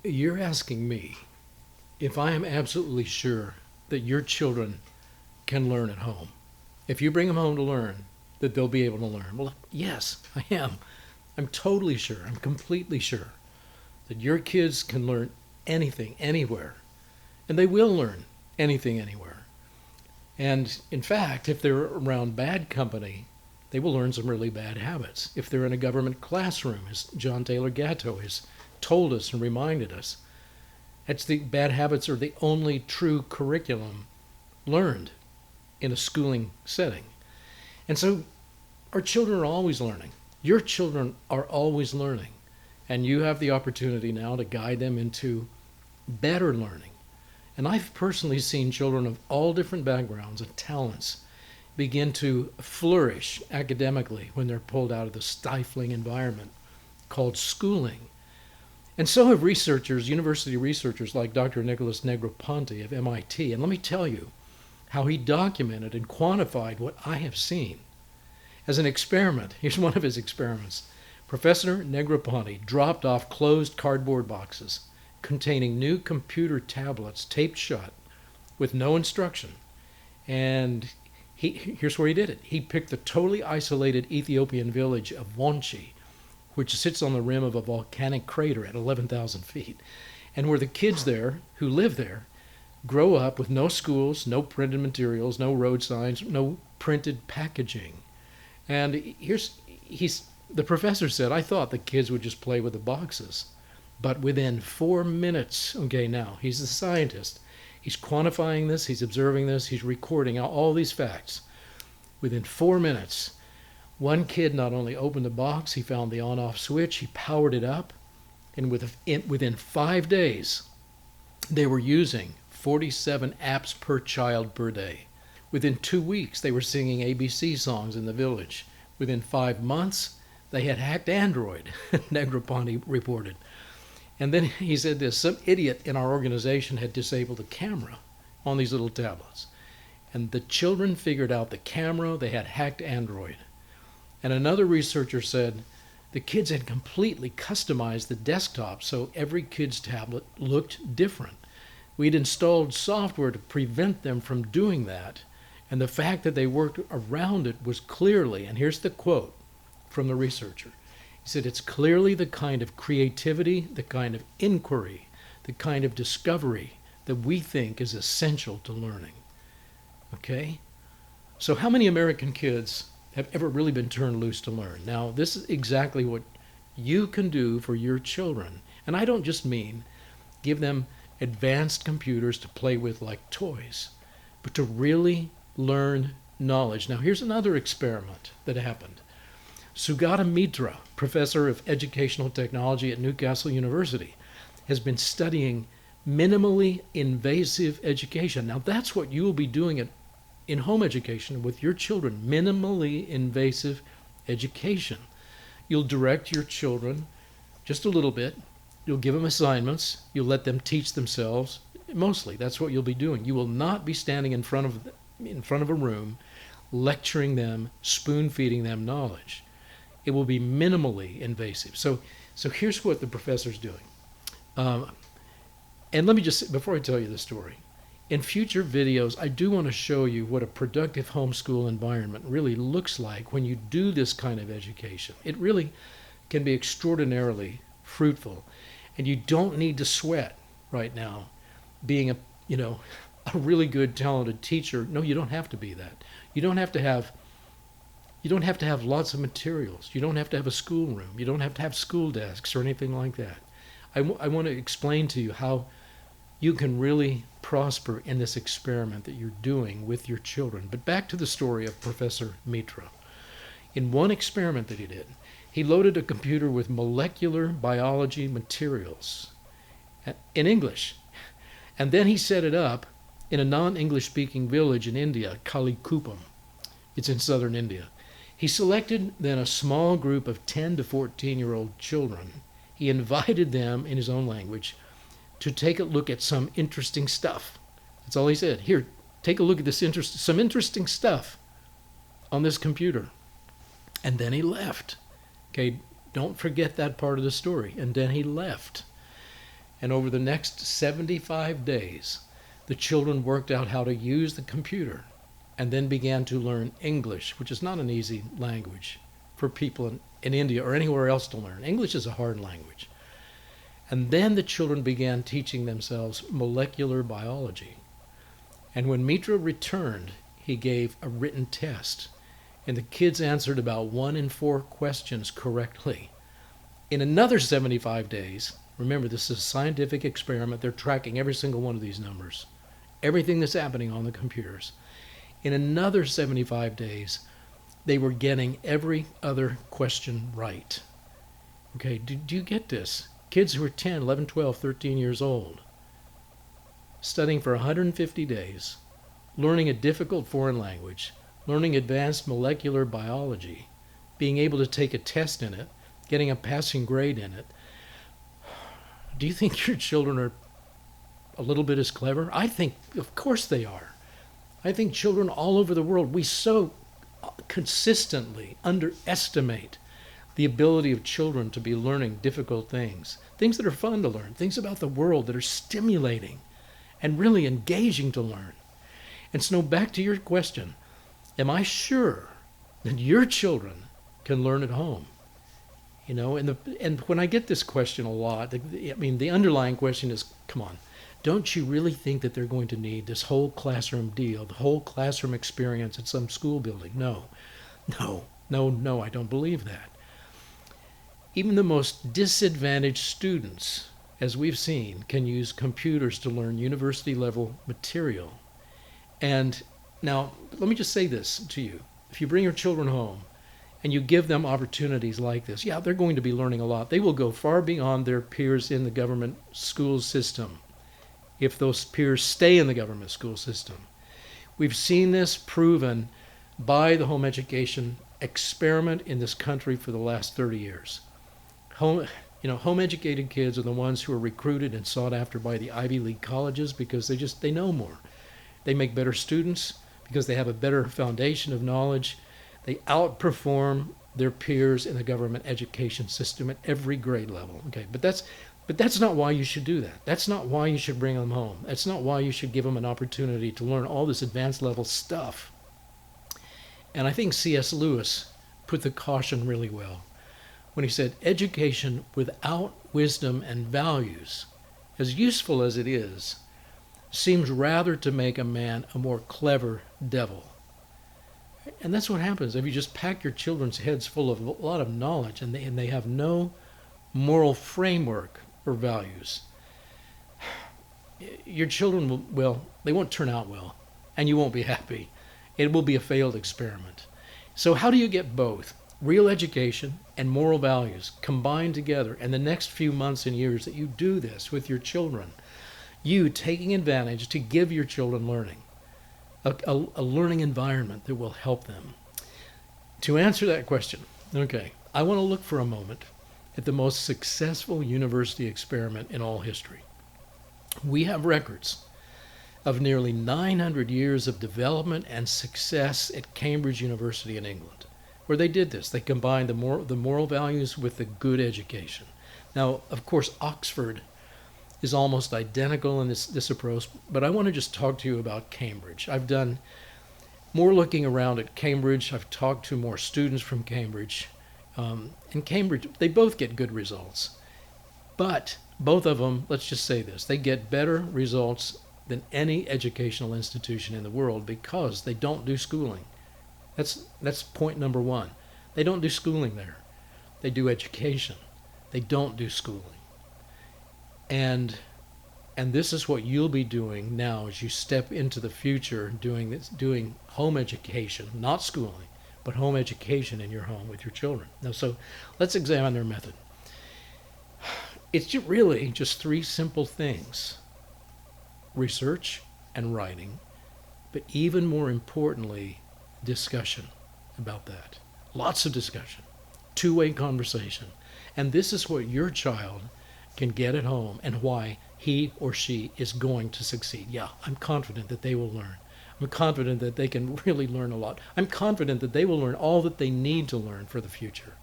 You're asking me if I am absolutely sure that your children can learn at home. If you bring them home to learn, that they'll be able to learn. Well, yes, I am. I'm totally sure. I'm completely sure that your kids can learn anything, anywhere. And they will learn anything, anywhere. And in fact, if they're around bad company, they will learn some really bad habits. If they're in a government classroom, as John Taylor Gatto has told us and reminded us, that's the bad habits are the only true curriculum learned in a schooling setting. And so our children are always learning. Your children are always learning. And you have the opportunity now to guide them into better learning. And I've personally seen children of all different backgrounds and talents begin to flourish academically when they're pulled out of the stifling environment called schooling. And so have researchers, university researchers like Dr. Nicholas Negroponte of MIT. And let me tell you how he documented and quantified what I have seen. As an experiment, here's one of his experiments. Professor Negroponte dropped off closed cardboard boxes containing new computer tablets taped shut with no instruction. And here's where he did it. He picked the totally isolated Ethiopian village of Wonchi, which sits on the rim of a volcanic crater at 11,000 feet, and where the kids there who live there grow up with no schools, no printed materials, no road signs, no printed packaging. And the professor said, I thought the kids would just play with the boxes. But within 4 minutes, okay, now, he's a scientist. He's quantifying this, he's observing this, he's recording all these facts. Within 4 minutes, one kid not only opened the box, he found the on-off switch, he powered it up, and within 5 days, they were using 47 apps per child per day. Within 2 weeks, they were singing ABC songs in the village. Within 5 months, they had hacked Android, Negroponte reported. And then he said this, some idiot in our organization had disabled a camera on these little tablets. And the children figured out the camera, they had hacked Android. And another researcher said the kids had completely customized the desktop so every kid's tablet looked different. We'd installed software to prevent them from doing that. And the fact that they worked around it was clearly, and here's the quote from the researcher, he said, it's clearly the kind of creativity, the kind of inquiry, the kind of discovery that we think is essential to learning. Okay? So how many American kids have ever really been turned loose to learn? Now, this is exactly what you can do for your children. And I don't just mean give them advanced computers to play with like toys, but to really learn knowledge. Now, here's another experiment that happened. Sugata Mitra, professor of educational technology at Newcastle University, has been studying minimally invasive education. Now, that's what you will be doing in home education with your children, minimally invasive education. You'll direct your children just a little bit. You'll give them assignments. You'll let them teach themselves. Mostly, that's what you'll be doing. You will not be standing in front of a room, lecturing them, spoon-feeding them knowledge. It will be minimally invasive. So here's what the professor's doing. And let me just, before I tell you the story, in future videos, I do want to show you what a productive homeschool environment really looks like when you do this kind of education. It really can be extraordinarily fruitful. And you don't need to sweat right now being a really good, talented teacher. No, you don't have to be that. You don't have to have lots of materials. You don't have to have a schoolroom. You don't have to have school desks or anything like that. I want to explain to you how you can really prosper in this experiment that you're doing with your children. But back to the story of Professor Mitra. In one experiment that he did, he loaded a computer with molecular biology materials in English. And then he set it up in a non-English speaking village in India, Kalikupam. It's in southern India. He selected then a small group of 10 to 14-year-old children. He invited them in his own language to take a look at some interesting stuff. That's all he said. Here, take a look at some interesting stuff on this computer. And then he left. Okay, don't forget that part of the story. And then he left. And over the next 75 days, the children worked out how to use the computer and then began to learn English, which is not an easy language for people in India or anywhere else to learn. English is a hard language. And then the children began teaching themselves molecular biology. And when Mitra returned, he gave a written test. And the kids answered about 1 in 4 questions correctly. In another 75 days, remember this is a scientific experiment, they're tracking every single one of these numbers, everything that's happening on the computers. In another 75 days, they were getting every other question right. Okay, do you get this? Kids who are 10, 11, 12, 13 years old, studying for 150 days, learning a difficult foreign language, learning advanced molecular biology, being able to take a test in it, getting a passing grade in it. Do you think your children are a little bit as clever? I think, of course they are. I think children all over the world, we so consistently underestimate the ability of children to be learning difficult things that are fun to learn, things about the world that are stimulating and really engaging to learn. And so back to your question, am I sure that your children can learn at home? You know, and when I get this question a lot, the underlying question is, come on, don't you really think that they're going to need this whole classroom deal, the whole classroom experience at some school building? No, I don't believe that. Even the most disadvantaged students, as we've seen, can use computers to learn university-level material. And now, let me just say this to you. If you bring your children home and you give them opportunities like this, yeah, they're going to be learning a lot. They will go far beyond their peers in the government school system if those peers stay in the government school system. We've seen this proven by the home education experiment in this country for the last 30 years. Home-educated kids are the ones who are recruited and sought after by the Ivy League colleges because they know more. They make better students because they have a better foundation of knowledge. They outperform their peers in the government education system at every grade level. Okay, but that's not why you should do that. That's not why you should bring them home. That's not why you should give them an opportunity to learn all this advanced level stuff. And I think C.S. Lewis put the caution really well when he said, education without wisdom and values, as useful as it is, seems rather to make a man a more clever devil. And that's what happens if you just pack your children's heads full of a lot of knowledge and they have no moral framework or values. Your children they won't turn out well, and you won't be happy. It will be a failed experiment. So how do you get both? Real education and moral values combined together, and the next few months and years that you do this with your children, you taking advantage to give your children learning, a learning environment that will help them. To answer that question, okay, I want to look for a moment at the most successful university experiment in all history. We have records of nearly 900 years of development and success at Cambridge University in England, where they did this. They combined the moral values with the good education. Now, of course, Oxford is almost identical in this approach, but I want to just talk to you about Cambridge. I've done more looking around at Cambridge. I've talked to more students from Cambridge. And Cambridge, they both get good results. But both of them, let's just say this, they get better results than any educational institution in the world because they don't do schooling. That's point number one. They don't do schooling there. They do education. They don't do schooling. And this is what you'll be doing now as you step into the future, doing home education, not schooling, but home education in your home with your children. Now, so let's examine their method. It's really just 3 simple things: research and writing, but even more importantly, discussion about that. Lots of discussion, two-way conversation. And this is what your child can get at home and why he or she is going to succeed. Yeah, I'm confident that they will learn. I'm confident that they can really learn a lot. I'm confident that they will learn all that they need to learn for the future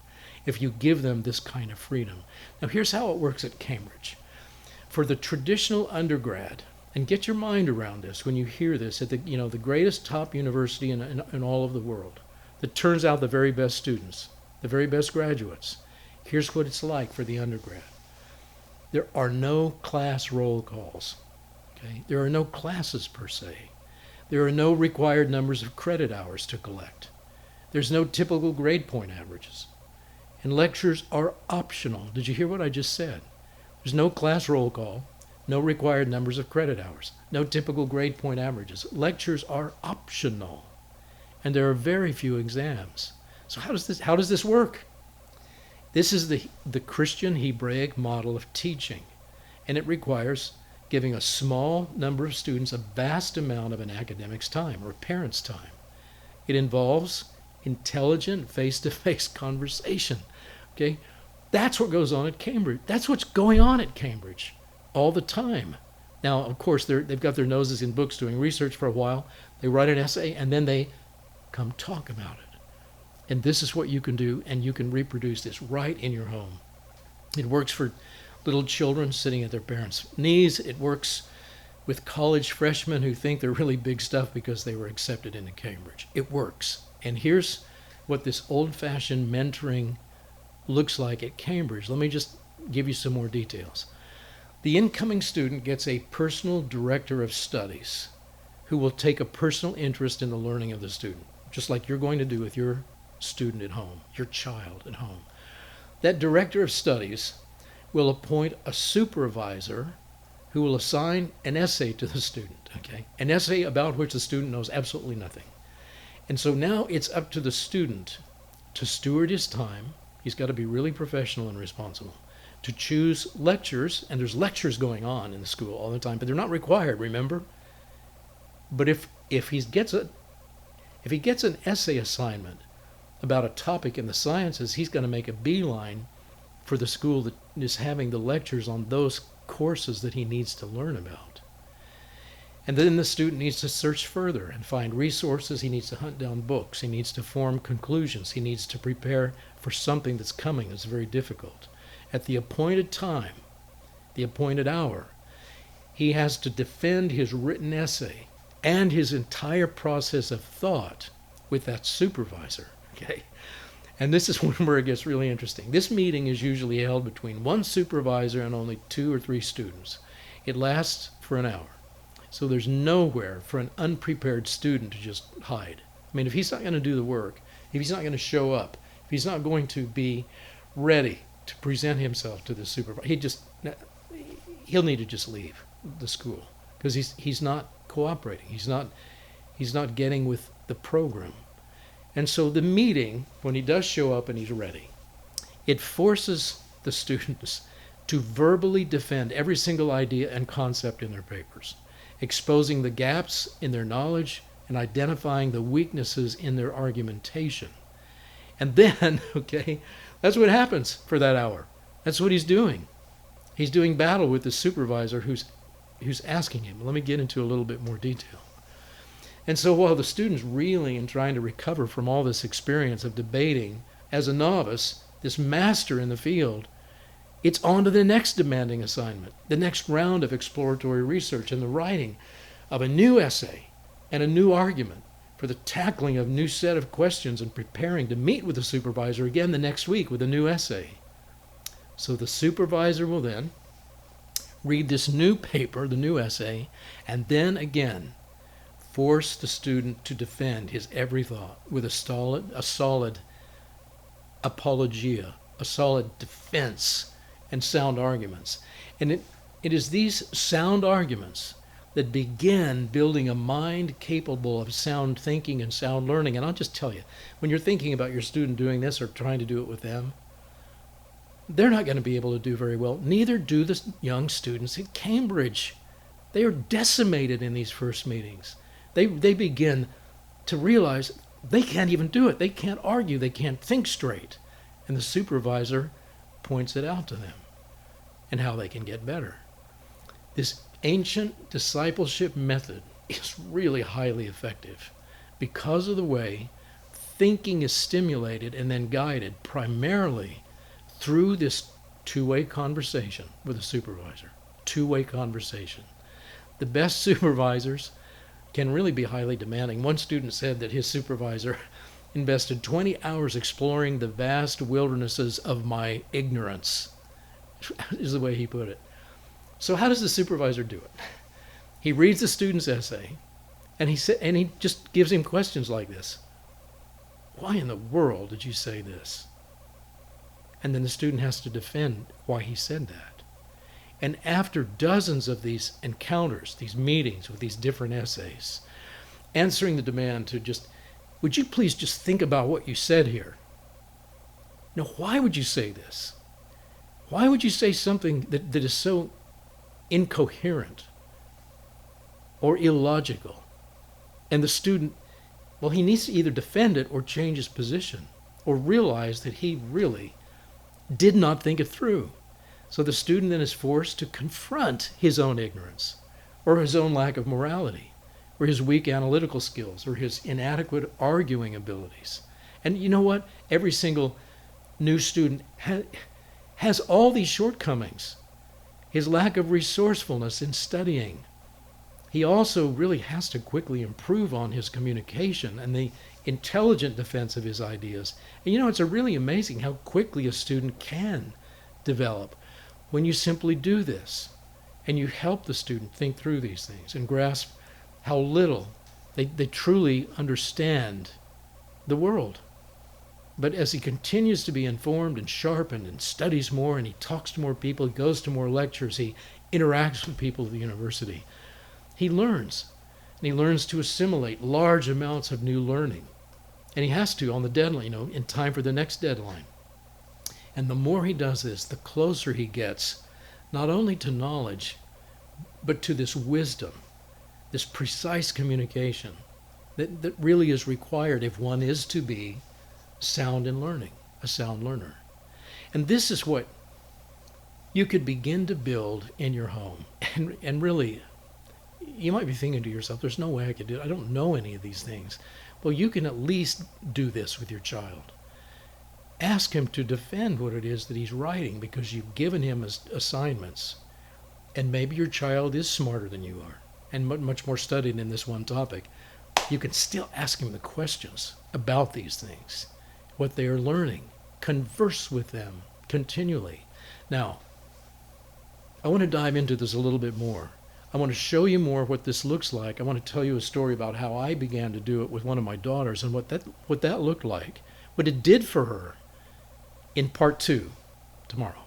if you give them this kind of freedom. Now, here's how it works at Cambridge. For the traditional undergrad, and get your mind around this when you hear this, at the greatest top university in all of the world, that turns out the very best students, the very best graduates. Here's what it's like for the undergrad. There are no class roll calls. Okay? There are no classes per se. There are no required numbers of credit hours to collect. There's no typical grade point averages. And lectures are optional. Did you hear what I just said? There's no class roll call, no required numbers of credit hours, no typical grade point averages. Lectures are optional. And there are very few exams. So how does this work? This is the Christian Hebraic model of teaching. And it requires giving a small number of students a vast amount of an academic's time or a parent's time. It involves intelligent face-to-face conversation. Okay? That's what goes on at Cambridge. That's what's going on at Cambridge all the time. Now, of course, they've got their noses in books doing research for a while. They write an essay, and then they come talk about it. And this is what you can do, and you can reproduce this right in your home. It works for little children sitting at their parents' knees. It works with college freshmen who think they're really big stuff because they were accepted into Cambridge. It works. And here's what this old-fashioned mentoring looks like at Cambridge. Let me just give you some more details. The incoming student gets a personal director of studies who will take a personal interest in the learning of the student, just like you're going to do with your student at home, your child at home. That director of studies will appoint a supervisor who will assign an essay to the student, okay? An essay about which the student knows absolutely nothing. And so now it's up to the student to steward his time. He's got to be really professional and responsible. To choose lectures, and there's lectures going on in the school all the time, but they're not required, remember? But if he gets an essay assignment about a topic in the sciences, he's going to make a beeline for the school that is having the lectures on those courses that he needs to learn about. And then the student needs to search further and find resources. He needs to hunt down books. He needs to form conclusions. He needs to prepare for something that's coming that's very difficult. At the appointed time, the appointed hour, he has to defend his written essay and his entire process of thought with that supervisor. Okay? And this is where it gets really interesting. This meeting is usually held between one supervisor and only 2 or 3 students. It lasts for an hour. So there's nowhere for an unprepared student to just hide. I mean, if he's not going to do the work, if he's not going to show up, if he's not going to be ready to present himself to the supervisor, he'll need to just leave the school because he's not cooperating. He's not getting with the program. And so the meeting, when he does show up and he's ready, it forces the students to verbally defend every single idea and concept in their papers, exposing the gaps in their knowledge and identifying the weaknesses in their argumentation. And then, okay, that's what happens for that hour. That's what he's doing. He's doing battle with the supervisor who's asking him. Let me get into a little bit more detail. And so while the student's reeling and trying to recover from all this experience of debating, as a novice, this master in the field, it's on to the next demanding assignment, the next round of exploratory research and the writing of a new essay and a new argument for the tackling of a new set of questions and preparing to meet with the supervisor again the next week with a new essay. So the supervisor will then read this new paper, the new essay, and then again force the student to defend his every thought with a solid apologia, a solid defense and sound arguments. And it is these sound arguments that begin building a mind capable of sound thinking and sound learning. And I'll just tell you, when you're thinking about your student doing this or trying to do it with them, they're not going to be able to do very well. Neither do the young students at Cambridge. They are decimated in these first meetings. They begin to realize they can't even do it. They can't argue. They can't think straight. And the supervisor points it out to them and how they can get better. This ancient discipleship method is really highly effective because of the way thinking is stimulated and then guided primarily through this two-way conversation with a supervisor. two-way conversation. The best supervisors can really be highly demanding. One student said that his supervisor invested 20 hours exploring the vast wildernesses of my ignorance, is the way he put it. So how does the supervisor do it? He reads the student's essay, and he just gives him questions like this. Why in the world did you say this? And then the student has to defend why he said that. And after dozens of these encounters, these meetings with these different essays, answering the demand to just, would you please just think about what you said here? Now, why would you say this? Why would you say something that is so incoherent or illogical? And the student, well, he needs to either defend it or change his position or realize that he really did not think it through. So the student then is forced to confront his own ignorance or his own lack of morality or his weak analytical skills or his inadequate arguing abilities. And you know what? Every single new student has all these shortcomings. His lack of resourcefulness in studying. He also really has to quickly improve on his communication and the intelligent defense of his ideas. And you know, it's really amazing how quickly a student can develop when you simply do this and you help the student think through these things and grasp how little they truly understand the world. But as he continues to be informed and sharpened and studies more and he talks to more people, he goes to more lectures, he interacts with people at the university, he learns. And he learns to assimilate large amounts of new learning. And he has to on the deadline, in time for the next deadline. And the more he does this, the closer he gets, not only to knowledge, but to this wisdom, this precise communication that really is required if one is to be sound in learning, a sound learner. And this is what you could begin to build in your home. And really, you might be thinking to yourself, there's no way I could do it. I don't know any of these things. Well, you can at least do this with your child. Ask him to defend what it is that he's writing because you've given him assignments. And maybe your child is smarter than you are and much more studied in this one topic. You can still ask him the questions about these things, what they are learning. Converse with them continually. Now, I want to dive into this a little bit more. I want to show you more what this looks like. I want to tell you a story about how I began to do it with one of my daughters and what that looked like, what it did for her in part 2 tomorrow.